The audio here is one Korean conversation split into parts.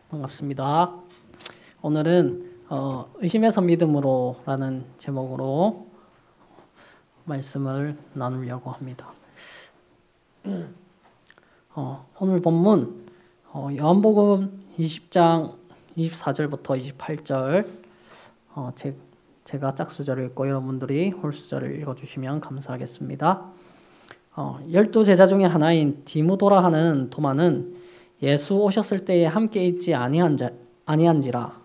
반갑습니다. 오늘은 의심에서 믿음으로라는 제목으로 말씀을 나누려고 합니다. 오늘 본문 요한복음 20장 24절부터 28절 제가 짝수절을 읽고 여러분들이 홀수절을 읽어주시면 감사하겠습니다. 12제자 중에 하나인 디모도라 하는 도마는 예수 오셨을 때에 함께 있지 아니한지라.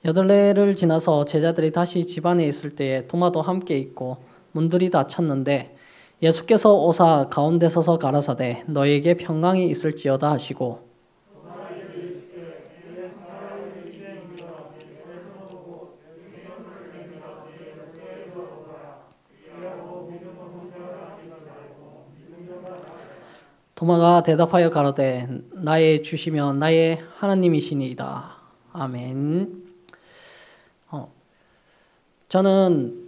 여덟레를 지나서 제자들이 다시 집 안에 있을 때에 도마도 함께 있고 문들이 닫혔는데 예수께서 오사 가운데 서서 가라사대 너에게 평강이 있을지어다 하시고 도마가 대답하여 가로되 나의 주시며 나의 하나님이시니이다. 아멘. 저는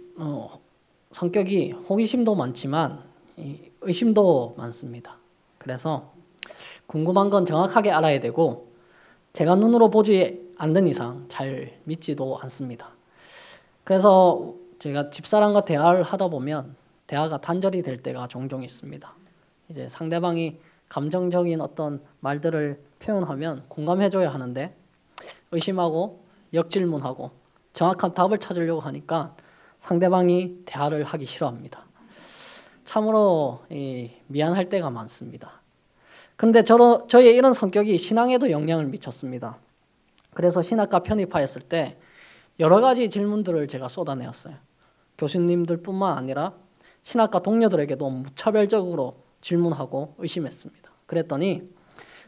성격이 호기심도 많지만 의심도 많습니다. 그래서 궁금한 건 정확하게 알아야 되고 제가 눈으로 보지 않는 이상 잘 믿지도 않습니다. 그래서 제가 집사람과 대화를 하다 보면 대화가 단절이 될 때가 종종 있습니다. 이제 상대방이 감정적인 어떤 말들을 표현하면 공감해줘야 하는데 의심하고 역질문하고 정확한 답을 찾으려고 하니까 상대방이 대화를 하기 싫어합니다. 참으로 미안할 때가 많습니다. 근데 저의 이런 성격이 신앙에도 영향을 미쳤습니다. 그래서 신학과 편입하였을 때 여러 가지 질문들을 제가 쏟아내었어요. 교수님들뿐만 아니라 신학과 동료들에게도 무차별적으로 질문하고 의심했습니다. 그랬더니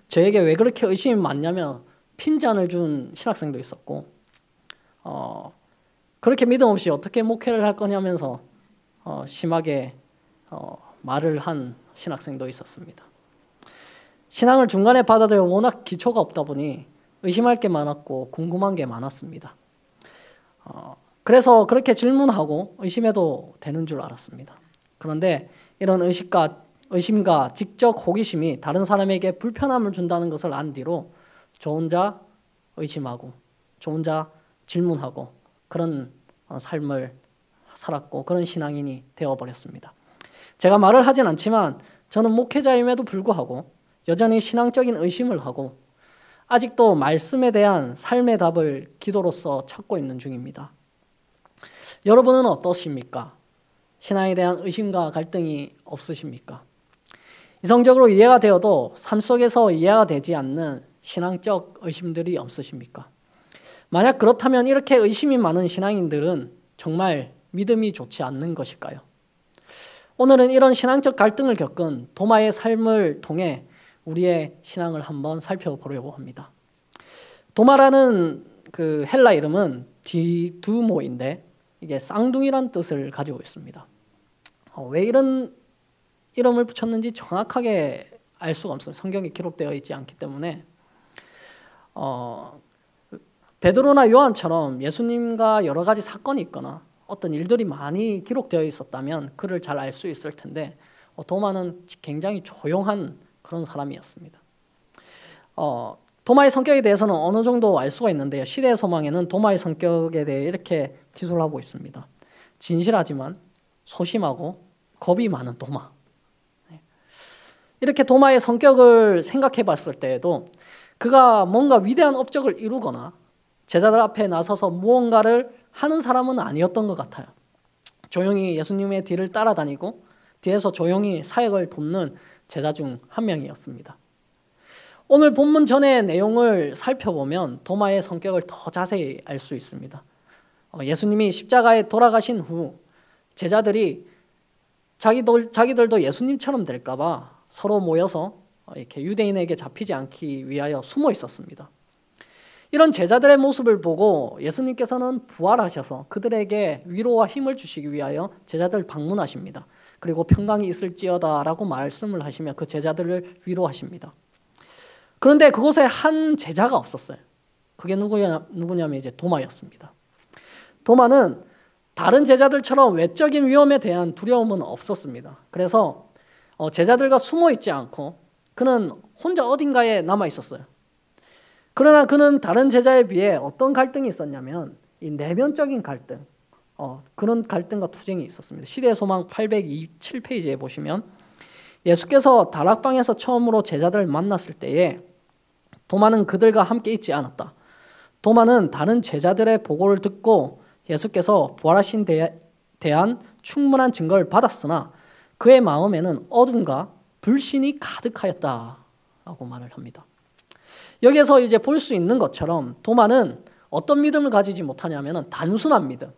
저에게 왜 그렇게 의심이 많냐면 핀잔을 준 신학생도 있었고 그렇게 믿음 없이 어떻게 목회를 할 거냐면서 심하게 말을 한 신학생도 있었습니다. 신앙을 중간에 받아들여 워낙 기초가 없다 보니 의심할 게 많았고 궁금한 게 많았습니다. 그래서 그렇게 질문하고 의심해도 되는 줄 알았습니다. 그런데 이런 의심과 직접 호기심이 다른 사람에게 불편함을 준다는 것을 안 뒤로 저 혼자 의심하고 저 혼자 질문하고 그런 삶을 살았고 그런 신앙인이 되어버렸습니다. 제가 말을 하진 않지만 저는 목회자임에도 불구하고 여전히 신앙적인 의심을 하고 아직도 말씀에 대한 삶의 답을 기도로서 찾고 있는 중입니다. 여러분은 어떠십니까? 신앙에 대한 의심과 갈등이 없으십니까? 이성적으로 이해가 되어도 삶 속에서 이해가 되지 않는 신앙적 의심들이 없으십니까? 만약 그렇다면 이렇게 의심이 많은 신앙인들은 정말 믿음이 좋지 않는 것일까요? 오늘은 이런 신앙적 갈등을 겪은 도마의 삶을 통해 우리의 신앙을 한번 살펴보려고 합니다. 도마라는 그 헬라 이름은 디두모인데 이게 쌍둥이란 뜻을 가지고 있습니다. 왜 이런 이름을 붙였는지 정확하게 알 수가 없어요. 성경에 기록되어 있지 않기 때문에 베드로나 요한처럼 예수님과 여러 가지 사건이 있거나 어떤 일들이 많이 기록되어 있었다면 그를 잘 알 수 있을 텐데 도마는 굉장히 조용한 그런 사람이었습니다. 도마의 성격에 대해서는 어느 정도 알 수가 있는데요. 시대의 소망에는 도마의 성격에 대해 이렇게 기술하고 있습니다. 진실하지만 소심하고 겁이 많은 도마. 이렇게 도마의 성격을 생각해 봤을 때에도 그가 뭔가 위대한 업적을 이루거나 제자들 앞에 나서서 무언가를 하는 사람은 아니었던 것 같아요. 조용히 예수님의 뒤를 따라다니고 뒤에서 조용히 사역을 돕는 제자 중 한 명이었습니다. 오늘 본문 전의 내용을 살펴보면 도마의 성격을 더 자세히 알 수 있습니다. 예수님이 십자가에 돌아가신 후 제자들이 자기들도 예수님처럼 될까 봐 서로 모여서 이렇게 유대인에게 잡히지 않기 위하여 숨어 있었습니다. 이런 제자들의 모습을 보고 예수님께서는 부활하셔서 그들에게 위로와 힘을 주시기 위하여 제자들 방문하십니다. 그리고 평강이 있을지어다 라고 말씀을 하시며 그 제자들을 위로하십니다. 그런데 그곳에 한 제자가 없었어요. 그게 누구냐면 이제 도마였습니다. 도마는 다른 제자들처럼 외적인 위험에 대한 두려움은 없었습니다. 그래서 제자들과 숨어 있지 않고 그는 혼자 어딘가에 남아 있었어요. 그러나 그는 다른 제자에 비해 어떤 갈등이 있었냐면 이 내면적인 갈등, 그런 갈등과 투쟁이 있었습니다. 시대의 소망 827페이지에 보시면 예수께서 다락방에서 처음으로 제자들을 만났을 때에 도마는 그들과 함께 있지 않았다. 도마는 다른 제자들의 보고를 듣고 예수께서 부활하신 데에 대한 충분한 증거를 받았으나 그의 마음에는 어둠과 불신이 가득하였다라고 말을 합니다. 여기에서 이제 볼 수 있는 것처럼 도마는 어떤 믿음을 가지지 못하냐면 단순한 믿음,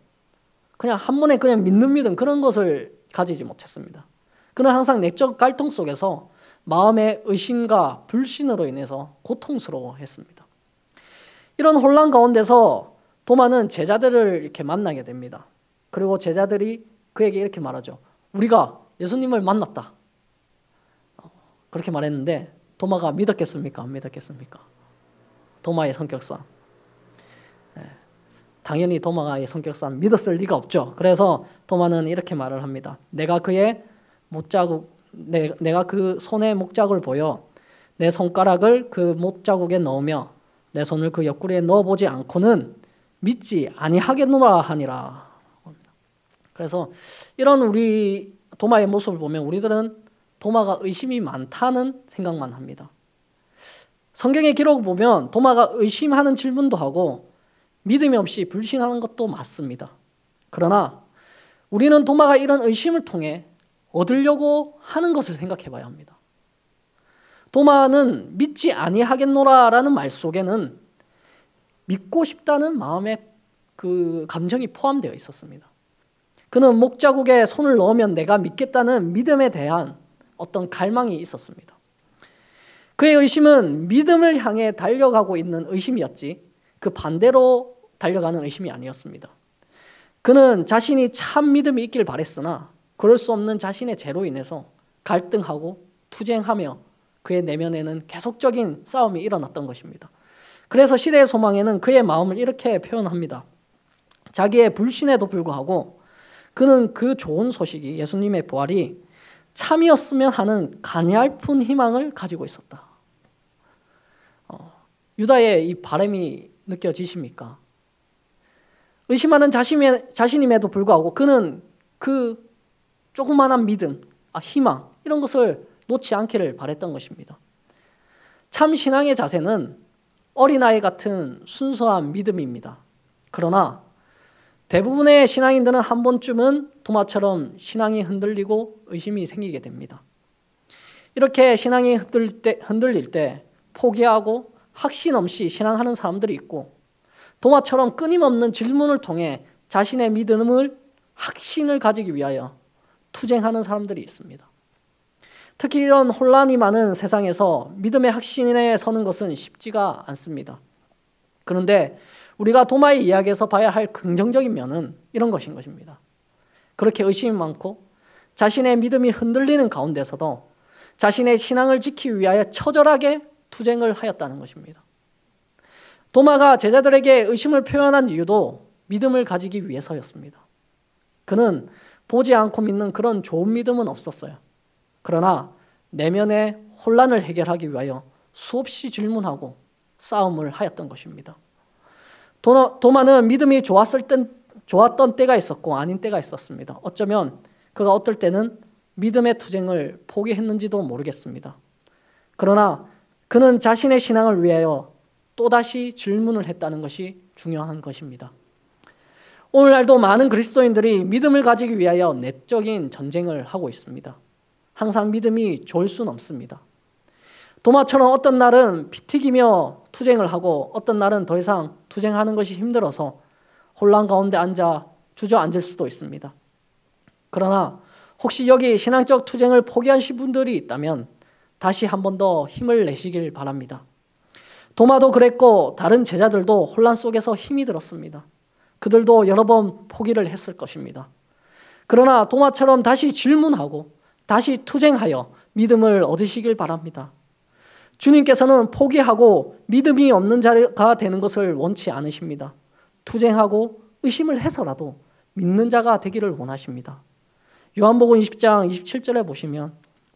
그냥 한 번에 그냥 믿는 믿음, 그런 것을 가지지 못했습니다. 그는 항상 내적 갈등 속에서 마음의 의심과 불신으로 인해서 고통스러워했습니다. 이런 혼란 가운데서 도마는 제자들을 이렇게 만나게 됩니다. 그리고 제자들이 그에게 이렇게 말하죠. 우리가 예수님을 만났다. 그렇게 말했는데 도마가 믿었겠습니까? 안 믿었겠습니까? 도마의 성격상. 당연히 도마의 성격상 믿었을 리가 없죠. 그래서 도마는 이렇게 말을 합니다. 내가 그 손에 목자국을 보여 내 손가락을 그 목자국에 넣으며 내 손을 그 옆구리에 넣어보지 않고는 믿지 아니하겠노라 하니라. 그래서 이런 우리 도마의 모습을 보면 우리들은 도마가 의심이 많다는 생각만 합니다. 성경의 기록을 보면 도마가 의심하는 질문도 하고 믿음이 없이 불신하는 것도 맞습니다. 그러나 우리는 도마가 이런 의심을 통해 얻으려고 하는 것을 생각해 봐야 합니다. 도마는 믿지 아니하겠노라라는 말 속에는 믿고 싶다는 마음의 그 감정이 포함되어 있었습니다. 그는 목자국에 손을 넣으면 내가 믿겠다는 믿음에 대한 어떤 갈망이 있었습니다. 그의 의심은 믿음을 향해 달려가고 있는 의심이었지 그 반대로 달려가는 의심이 아니었습니다. 그는 자신이 참 믿음이 있길 바랬으나 그럴 수 없는 자신의 죄로 인해서 갈등하고 투쟁하며 그의 내면에는 계속적인 싸움이 일어났던 것입니다. 그래서 시대의 소망에는 그의 마음을 이렇게 표현합니다. 자기의 불신에도 불구하고 그는 그 좋은 소식이 예수님의 부활이 참이었으면 하는 가냘픈 희망을 가지고 있었다. 유다의 이 바람이 느껴지십니까? 의심하는 자신임에도 불구하고 그는 그 조그마한 믿음, 희망 이런 것을 놓지 않기를 바랬던 것입니다. 참 신앙의 자세는 어린아이 같은 순수한 믿음입니다. 그러나 대부분의 신앙인들은 한 번쯤은 도마처럼 신앙이 흔들리고 의심이 생기게 됩니다. 이렇게 신앙이 흔들릴 때 포기하고 확신 없이 신앙하는 사람들이 있고 도마처럼 끊임없는 질문을 통해 자신의 믿음을 확신을 가지기 위하여 투쟁하는 사람들이 있습니다. 특히 이런 혼란이 많은 세상에서 믿음의 확신에 서는 것은 쉽지가 않습니다. 그런데 우리가 도마의 이야기에서 봐야 할 긍정적인 면은 이런 것인 것입니다. 그렇게 의심이 많고 자신의 믿음이 흔들리는 가운데서도 자신의 신앙을 지키기 위하여 처절하게 투쟁을 하였다는 것입니다. 도마가 제자들에게 의심을 표현한 이유도 믿음을 가지기 위해서였습니다. 그는 보지 않고 믿는 그런 좋은 믿음은 없었어요. 그러나 내면의 혼란을 해결하기 위하여 수없이 질문하고 싸움을 하였던 것입니다. 도마는 믿음이 좋았던 때가 있었고 아닌 때가 있었습니다. 어쩌면 그가 어떨 때는 믿음의 투쟁을 포기했는지도 모르겠습니다. 그러나 그는 자신의 신앙을 위하여 또다시 질문을 했다는 것이 중요한 것입니다. 오늘날도 많은 그리스도인들이 믿음을 가지기 위하여 내적인 전쟁을 하고 있습니다. 항상 믿음이 좋을 수는 없습니다. 도마처럼 어떤 날은 피 튀기며 투쟁을 하고 어떤 날은 더 이상 투쟁하는 것이 힘들어서 혼란 가운데 주저앉을 수도 있습니다. 그러나 혹시 여기 신앙적 투쟁을 포기하신 분들이 있다면 다시 한 번 더 힘을 내시길 바랍니다. 도마도 그랬고 다른 제자들도 혼란 속에서 힘이 들었습니다. 그들도 여러 번 포기를 했을 것입니다. 그러나 도마처럼 다시 질문하고 다시 투쟁하여 믿음을 얻으시길 바랍니다. 주님께서는 포기하고 믿음이 없는 자가 되는 것을 원치 않으십니다. 투쟁하고 의심을 해서라도 믿는 자가 되기를 원하십니다. 요한복음 20장 27절에 보시면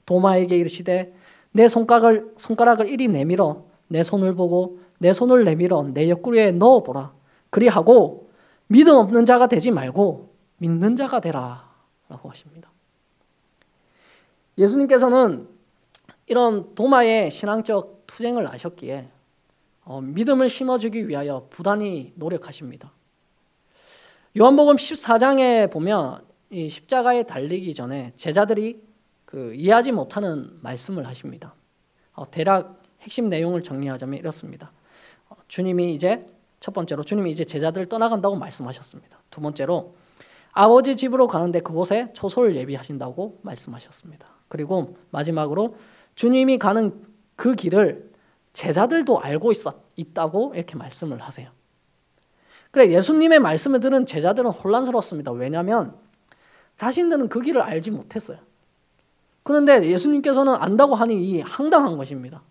도마에게 이르시되 내 손가락을 이리 내밀어 내 손을 보고 내 손을 내밀어 내 옆구리에 넣어보라. 그리하고 믿음 없는 자가 되지 말고 믿는 자가 되라 라고 하십니다. 예수님께서는 이런 도마의 신앙적 투쟁을 아셨기에 믿음을 심어주기 위하여 부단히 노력하십니다. 요한복음 14장에 보면 이 십자가에 달리기 전에 제자들이 이해하지 못하는 말씀을 하십니다. 대략 핵심 내용을 정리하자면 이렇습니다. 첫 번째로 주님이 이제 제자들을 떠나간다고 말씀하셨습니다. 두 번째로 아버지 집으로 가는데 그곳에 초소를 예비하신다고 말씀하셨습니다. 그리고 마지막으로 주님이 가는 그 길을 제자들도 알고 있다고 이렇게 말씀을 하세요. 그래, 예수님의 말씀을 들은 제자들은 혼란스럽습니다. 왜냐하면 자신들은 그 길을 알지 못했어요. 그런데 예수님께서는 안다고 하니 황당한 것입니다.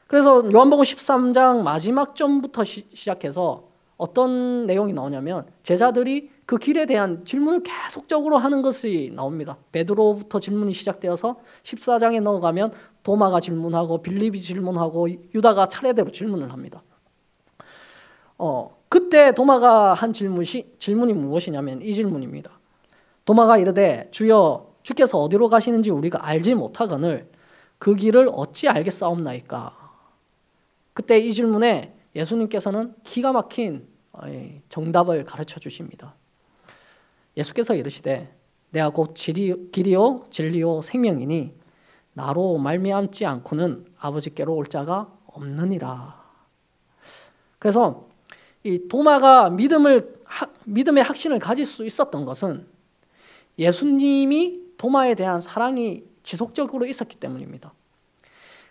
그래서 요한복음 13장 마지막 점부터 시작해서 어떤 내용이 나오냐면 제자들이 그 길에 대한 질문을 계속적으로 하는 것이 나옵니다. 베드로부터 질문이 시작되어서 14장에 넘어가면 도마가 질문하고 빌립이 질문하고 유다가 차례대로 질문을 합니다. 그때 도마가 한 질문이 무엇이냐면 이 질문입니다. 도마가 이르되 주여 주께서 어디로 가시는지 우리가 알지 못하거늘 그 길을 어찌 알겠사옵나이까. 그때 이 질문에 예수님께서는 기가 막힌 정답을 가르쳐 주십니다. 예수께서 이르시되 내가 곧 길이요 진리요 생명이니 나로 말미암지 않고는 아버지께로 올 자가 없느니라. 그래서 이 도마가 믿음의 확신을 가질 수 있었던 것은 예수님이 도마에 대한 사랑이 지속적으로 있었기 때문입니다.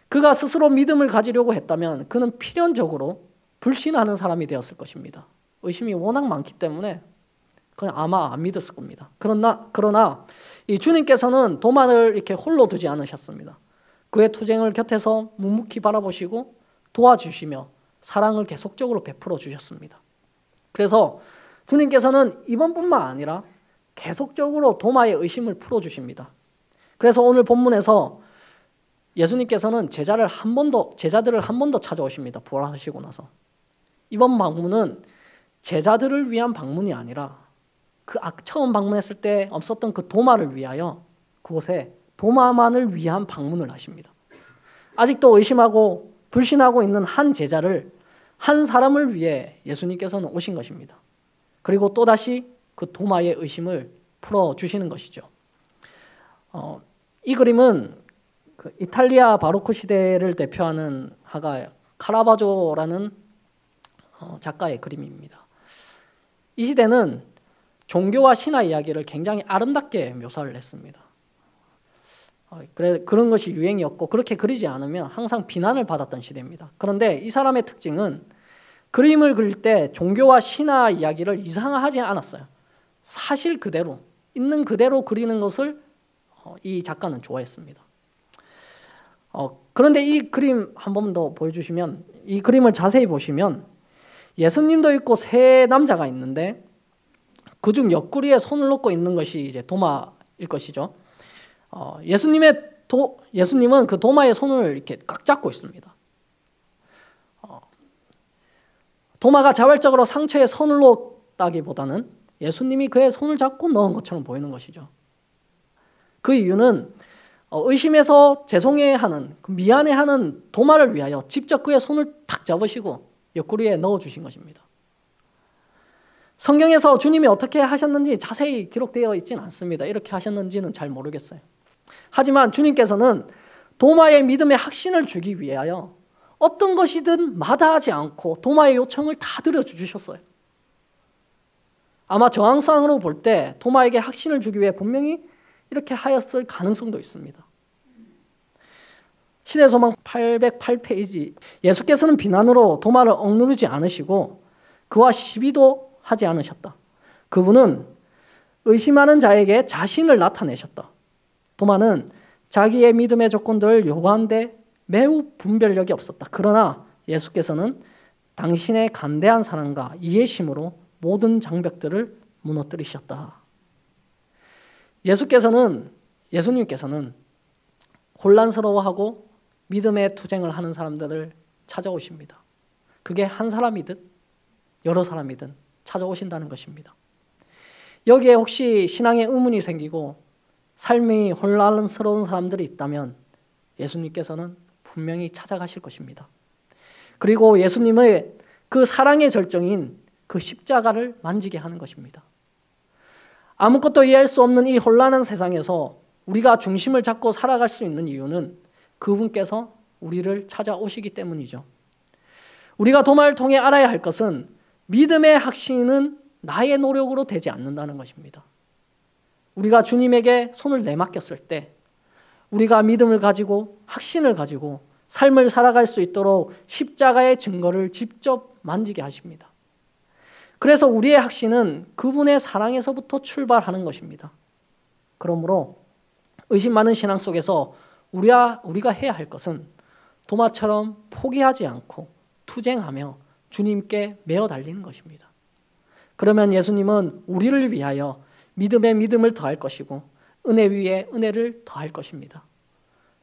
그가 스스로 믿음을 가지려고 했다면 그는 필연적으로 불신하는 사람이 되었을 것입니다. 의심이 워낙 많기 때문에 그냥 아마 안 믿었을 겁니다. 그러나 이 주님께서는 도마를 이렇게 홀로 두지 않으셨습니다. 그의 투쟁을 곁에서 묵묵히 바라보시고 도와주시며 사랑을 계속적으로 베풀어 주셨습니다. 그래서 주님께서는 이번뿐만 아니라 계속적으로 도마의 의심을 풀어주십니다. 그래서 오늘 본문에서 예수님께서는 제자들을 한 번 더 찾아오십니다. 부활하시고 나서. 이번 방문은 제자들을 위한 방문이 아니라 처음 방문했을 때 없었던 그 도마를 위하여 그곳에 도마만을 위한 방문을 하십니다. 아직도 의심하고 불신하고 있는 한 제자를 한 사람을 위해 예수님께서는 오신 것입니다. 그리고 또다시 그 도마의 의심을 풀어주시는 것이죠. 이 그림은 이탈리아 바로크 시대를 대표하는 화가 카라바조라는 작가의 그림입니다. 이 시대는 종교와 신화 이야기를 굉장히 아름답게 묘사를 했습니다. 그런 것이 유행이었고 그렇게 그리지 않으면 항상 비난을 받았던 시대입니다. 그런데 이 사람의 특징은 그림을 그릴 때 종교와 신화 이야기를 이상하지 않았어요. 사실 그대로, 있는 그대로 그리는 것을 이 작가는 좋아했습니다. 그런데 이 그림 한 번 더 보여주시면 이 그림을 자세히 보시면 예수님도 있고 세 남자가 있는데 그중 옆구리에 손을 놓고 있는 것이 이제 도마일 것이죠. 예수님은 그 도마의 손을 이렇게 꽉 잡고 있습니다. 도마가 자발적으로 상처에 손을 놓았다기보다는 예수님이 그의 손을 잡고 넣은 것처럼 보이는 것이죠. 그 이유는 의심해서 죄송해하는, 미안해하는 도마를 위하여 직접 그의 손을 탁 잡으시고 옆구리에 넣어주신 것입니다. 성경에서 주님이 어떻게 하셨는지 자세히 기록되어 있지는 않습니다. 이렇게 하셨는지는 잘 모르겠어요. 하지만 주님께서는 도마의 믿음의 확신을 주기 위하여 어떤 것이든 마다하지 않고 도마의 요청을 다 들어주셨어요. 아마 정황상으로 볼 때 도마에게 확신을 주기 위해 분명히 이렇게 하였을 가능성도 있습니다. 신의소망 808페이지 예수께서는 비난으로 도마를 억누르지 않으시고 그와 시비도 하지 않으셨다. 그분은 의심하는 자에게 자신을 나타내셨다. 도마는 자기의 믿음의 조건들을 요구하는데 매우 분별력이 없었다. 그러나 예수께서는 당신의 간대한 사랑과 이해심으로 모든 장벽들을 무너뜨리셨다. 예수님께서는 혼란스러워하고 믿음의 투쟁을 하는 사람들을 찾아오십니다. 그게 한 사람이든 여러 사람이든 찾아오신다는 것입니다. 여기에 혹시 신앙에 의문이 생기고 삶이 혼란스러운 사람들이 있다면 예수님께서는 분명히 찾아가실 것입니다. 그리고 예수님의 그 사랑의 절정인 그 십자가를 만지게 하는 것입니다. 아무것도 이해할 수 없는 이 혼란한 세상에서 우리가 중심을 잡고 살아갈 수 있는 이유는 그분께서 우리를 찾아오시기 때문이죠. 우리가 도마를 통해 알아야 할 것은 믿음의 확신은 나의 노력으로 되지 않는다는 것입니다. 우리가 주님에게 손을 내맡겼을 때 우리가 믿음을 가지고 확신을 가지고 삶을 살아갈 수 있도록 십자가의 증거를 직접 만지게 하십니다. 그래서 우리의 확신은 그분의 사랑에서부터 출발하는 것입니다. 그러므로 의심 많은 신앙 속에서 우리가 해야 할 것은 도마처럼 포기하지 않고 투쟁하며 주님께 매어 달리는 것입니다. 그러면 예수님은 우리를 위하여 믿음에 믿음을 더할 것이고 은혜 위에 은혜를 더할 것입니다.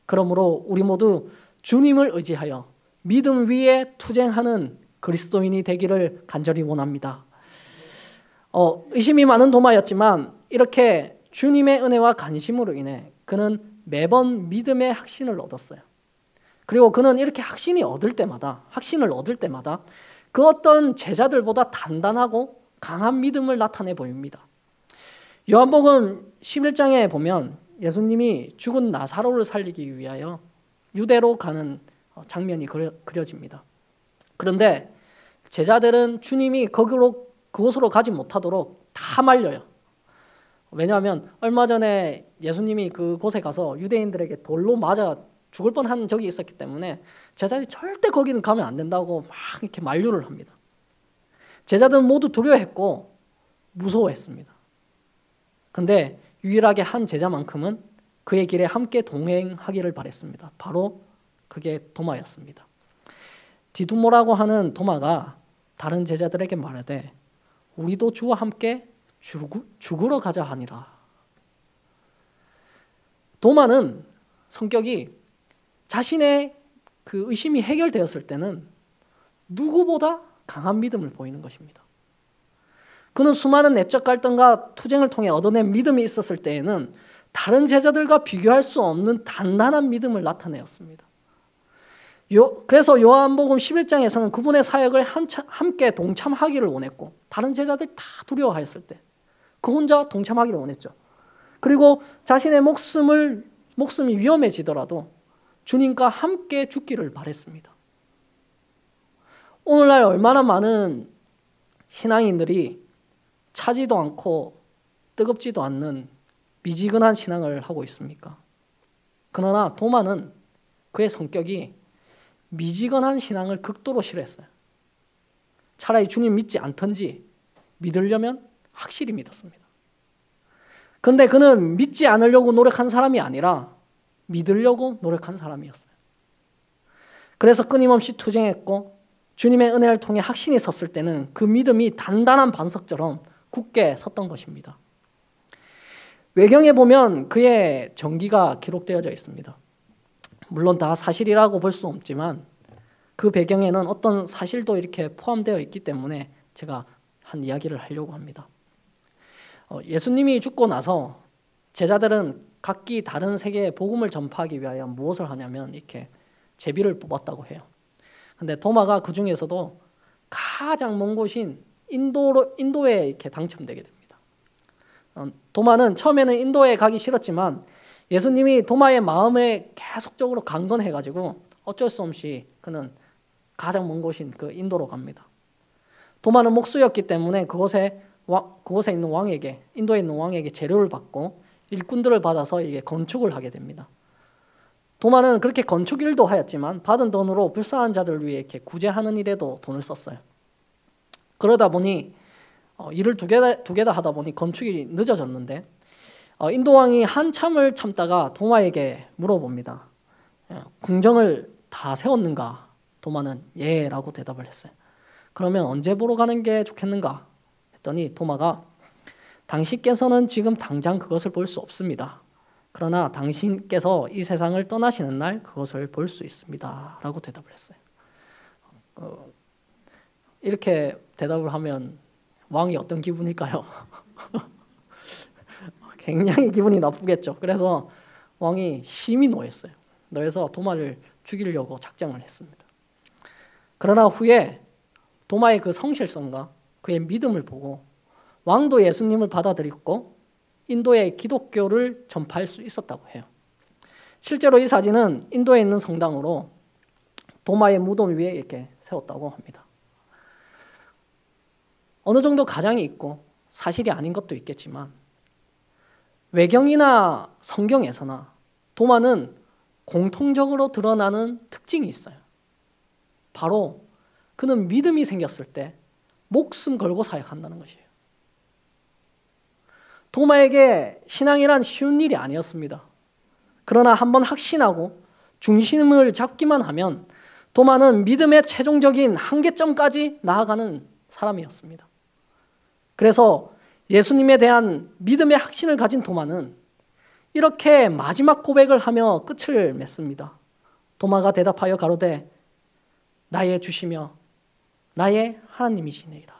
그러므로 우리 모두 주님을 의지하여 믿음 위에 투쟁하는 그리스도인이 되기를 간절히 원합니다. 의심이 많은 도마였지만 이렇게 주님의 은혜와 관심으로 인해 그는 매번 믿음의 확신을 얻었어요. 그리고 그는 이렇게 확신을 얻을 때마다 그 어떤 제자들보다 단단하고 강한 믿음을 나타내 보입니다. 요한복음 11장에 보면 예수님이 죽은 나사로를 살리기 위하여 유대로 가는 장면이 그려집니다. 그런데 제자들은 주님이 그곳으로 가지 못하도록 다 말려요. 왜냐하면 얼마 전에 예수님이 그곳에 가서 유대인들에게 돌로 맞아 죽을 뻔한 적이 있었기 때문에 제자들이 절대 거기는 가면 안 된다고 막 이렇게 만류를 합니다. 제자들은 모두 두려워했고 무서워했습니다. 근데 유일하게 한 제자만큼은 그의 길에 함께 동행하기를 바랬습니다. 바로 그게 도마였습니다. 디두모라고 하는 도마가 다른 제자들에게 말하되 우리도 주와 함께 죽으러 가자 하니라. 도마는 성격이 자신의 그 의심이 해결되었을 때는 누구보다 강한 믿음을 보이는 것입니다. 그는 수많은 내적 갈등과 투쟁을 통해 얻어낸 믿음이 있었을 때에는 다른 제자들과 비교할 수 없는 단단한 믿음을 나타내었습니다. 그래서 요한복음 11장에서는 그분의 사역을 함께 동참하기를 원했고 다른 제자들이 다 두려워하였을 때 그 혼자 동참하기를 원했죠. 그리고 자신의 목숨이 위험해지더라도 주님과 함께 죽기를 바랬습니다. 오늘날 얼마나 많은 신앙인들이 차지도 않고 뜨겁지도 않는 미지근한 신앙을 하고 있습니까? 그러나 도마는 그의 성격이 미지근한 신앙을 극도로 싫어했어요. 차라리 주님 믿지 않던지 믿으려면 확실히 믿었습니다. 그런데 그는 믿지 않으려고 노력한 사람이 아니라 믿으려고 노력한 사람이었어요. 그래서 끊임없이 투쟁했고 주님의 은혜를 통해 확신이 섰을 때는 그 믿음이 단단한 반석처럼 굳게 섰던 것입니다. 외경에 보면 그의 전기가 기록되어져 있습니다. 물론 다 사실이라고 볼 수 없지만 그 배경에는 어떤 사실도 이렇게 포함되어 있기 때문에 제가 한 이야기를 하려고 합니다. 예수님이 죽고 나서 제자들은 각기 다른 세계에 복음을 전파하기 위하여 무엇을 하냐면 이렇게 제비를 뽑았다고 해요. 근데 도마가 그 중에서도 가장 먼 곳인 인도에 이렇게 당첨되게 됩니다. 도마는 처음에는 인도에 가기 싫었지만 예수님이 도마의 마음에 계속적으로 강건해가지고 어쩔 수 없이 그는 가장 먼 곳인 그 인도로 갑니다. 도마는 목수였기 때문에 그곳에 있는 왕에게, 인도에 있는 왕에게 재료를 받고 일꾼들을 받아서 이게 건축을 하게 됩니다. 도마는 그렇게 건축 일도 하였지만 받은 돈으로 불쌍한 자들을 위해 이렇게 구제하는 일에도 돈을 썼어요. 그러다 보니 일을 두 개 다 하다 보니 건축이 늦어졌는데 인도 왕이 한참을 참다가 도마에게 물어봅니다. 궁정을 다 세웠는가? 도마는 예 라고 대답을 했어요. 그러면 언제 보러 가는 게 좋겠는가? 했더니 도마가 당신께서는 지금 당장 그것을 볼 수 없습니다. 그러나 당신께서 이 세상을 떠나시는 날 그것을 볼 수 있습니다. 라고 대답을 했어요. 이렇게 대답을 하면 왕이 어떤 기분일까요? 굉장히 기분이 나쁘겠죠. 그래서 왕이 심히 노했어요. 노해서 도마를 죽이려고 작정을 했습니다. 그러나 후에 도마의 그 성실성과 그의 믿음을 보고 왕도 예수님을 받아들였고 인도의 기독교를 전파할 수 있었다고 해요. 실제로 이 사진은 인도에 있는 성당으로 도마의 무덤 위에 이렇게 세웠다고 합니다. 어느 정도 가장이 있고 사실이 아닌 것도 있겠지만 외경이나 성경에서나 도마는 공통적으로 드러나는 특징이 있어요. 바로 그는 믿음이 생겼을 때 목숨 걸고 사역한다는 것이에요. 도마에게 신앙이란 쉬운 일이 아니었습니다. 그러나 한번 확신하고 중심을 잡기만 하면 도마는 믿음의 최종적인 한계점까지 나아가는 사람이었습니다. 그래서 예수님에 대한 믿음의 확신을 가진 도마는 이렇게 마지막 고백을 하며 끝을 맺습니다. 도마가 대답하여 가로되 나의 주시며 나의 하나님이시니이다.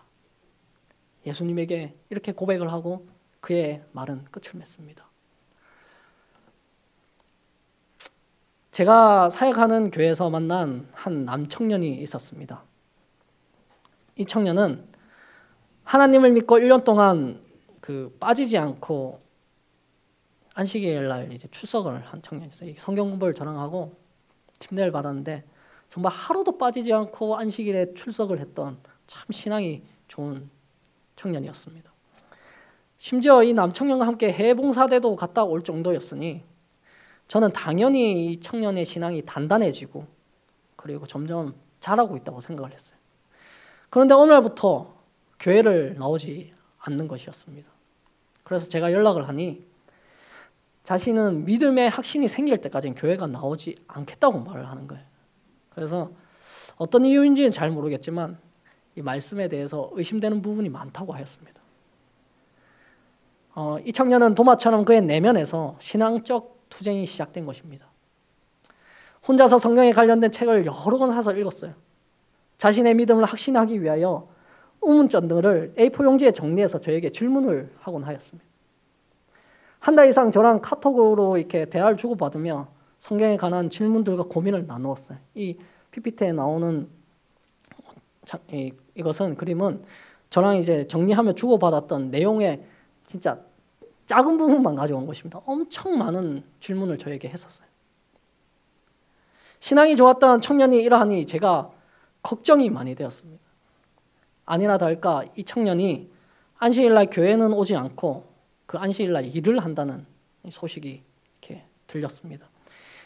예수님에게 이렇게 고백을 하고 그의 말은 끝을 맺습니다. 제가 사역하는 교회에서 만난 한 남청년이 있었습니다. 이 청년은 하나님을 믿고 1년 동안 빠지지 않고 안식일 날 이제 출석을 한 청년이었어요. 성경 공부를 저랑 하고 침례를 받았는데 정말 하루도 빠지지 않고 안식일에 출석을 했던 참 신앙이 좋은 청년이었습니다. 심지어 이 남청년과 함께 해봉사대도 갔다 올 정도였으니 저는 당연히 이 청년의 신앙이 단단해지고 그리고 점점 자라고 있다고 생각을 했어요. 그런데 어느 날부터 교회를 나오지 않는 것이었습니다. 그래서 제가 연락을 하니 자신은 믿음의 확신이 생길 때까지는 교회가 나오지 않겠다고 말을 하는 거예요. 그래서 어떤 이유인지는 잘 모르겠지만 이 말씀에 대해서 의심되는 부분이 많다고 하였습니다. 이 청년은 도마처럼 그의 내면에서 신앙적 투쟁이 시작된 것입니다. 혼자서 성경에 관련된 책을 여러 권 사서 읽었어요. 자신의 믿음을 확신하기 위하여 의문점들을 A4 용지에 정리해서 저에게 질문을 하곤 하였습니다. 한 달 이상 저랑 카톡으로 이렇게 대화를 주고받으며 성경에 관한 질문들과 고민을 나누었어요. 이 PPT에 나오는 이것은 그림은 저랑 이제 정리하며 주고받았던 내용의 진짜 작은 부분만 가져온 것입니다. 엄청 많은 질문을 저에게 했었어요. 신앙이 좋았던 청년이 이러하니 제가 걱정이 많이 되었습니다. 아니나 다를까 이 청년이 안식일날 교회는 오지 않고 그 안식일날 일을 한다는 소식이 이렇게 들렸습니다.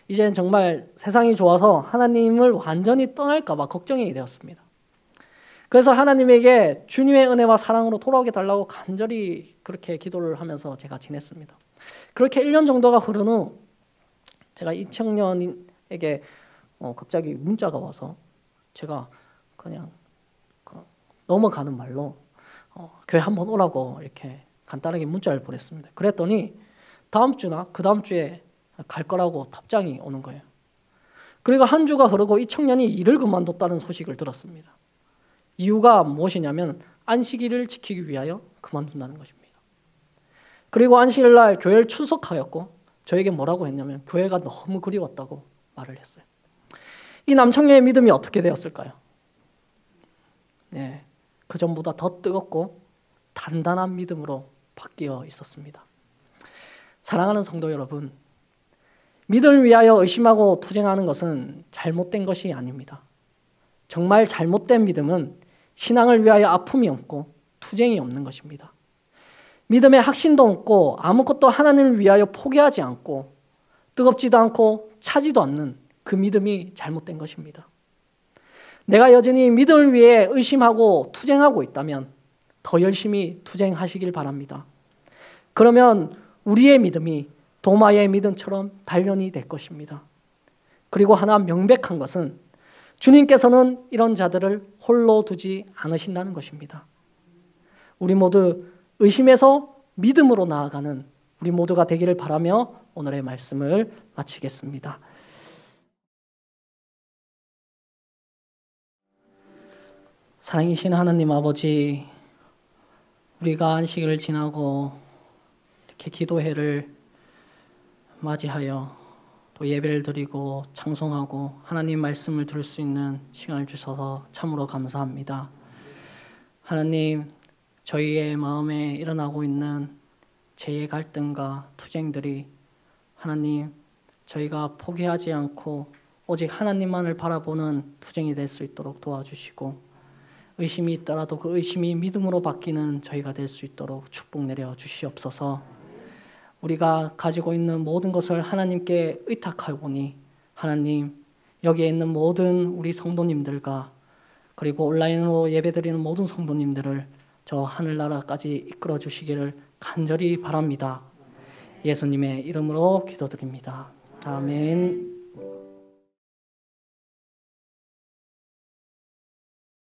이제는 정말 세상이 좋아서 하나님을 완전히 떠날까 봐 걱정이 되었습니다. 그래서 하나님에게 주님의 은혜와 사랑으로 돌아오게 달라고 간절히 그렇게 기도를 하면서 제가 지냈습니다. 그렇게 1년 정도가 흐른 후 제가 이 청년에게 갑자기 문자가 와서 제가 그냥 넘어가는 말로 교회 한번 오라고 이렇게 간단하게 문자를 보냈습니다. 그랬더니 다음 주나 그 다음 주에 갈 거라고 답장이 오는 거예요. 그리고 한 주가 흐르고 이 청년이 일을 그만뒀다는 소식을 들었습니다. 이유가 무엇이냐면 안식일을 지키기 위하여 그만둔다는 것입니다. 그리고 안식일날 교회를 출석하였고 저에게 뭐라고 했냐면 교회가 너무 그리웠다고 말을 했어요. 이 남청년의 믿음이 어떻게 되었을까요? 네, 그 전보다 더 뜨겁고 단단한 믿음으로 바뀌어 있었습니다. 사랑하는 성도 여러분, 믿음을 위하여 의심하고 투쟁하는 것은 잘못된 것이 아닙니다. 정말 잘못된 믿음은 신앙을 위하여 아픔이 없고 투쟁이 없는 것입니다. 믿음에 확신도 없고 아무것도 하나님을 위하여 포기하지 않고 뜨겁지도 않고 차지도 않는 그 믿음이 잘못된 것입니다. 내가 여전히 믿음을 위해 의심하고 투쟁하고 있다면 더 열심히 투쟁하시길 바랍니다. 그러면 우리의 믿음이 도마의 믿음처럼 단련이 될 것입니다. 그리고 하나 명백한 것은 주님께서는 이런 자들을 홀로 두지 않으신다는 것입니다. 우리 모두 의심에서 믿음으로 나아가는 우리 모두가 되기를 바라며 오늘의 말씀을 마치겠습니다. 사랑이신 하나님 아버지, 우리가 안식일을 지나고 이렇게 기도회를 맞이하여 또 예배를 드리고 찬송하고 하나님 말씀을 들을 수 있는 시간을 주셔서 참으로 감사합니다. 하나님, 저희의 마음에 일어나고 있는 죄의 갈등과 투쟁들이 하나님, 저희가 포기하지 않고 오직 하나님만을 바라보는 투쟁이 될 수 있도록 도와주시고, 의심이 있더라도 그 의심이 믿음으로 바뀌는 저희가 될 수 있도록 축복 내려 주시옵소서. 우리가 가지고 있는 모든 것을 하나님께 의탁하오니 하나님, 여기에 있는 모든 우리 성도님들과 그리고 온라인으로 예배드리는 모든 성도님들을 저 하늘나라까지 이끌어 주시기를 간절히 바랍니다. 예수님의 이름으로 기도드립니다. 아멘.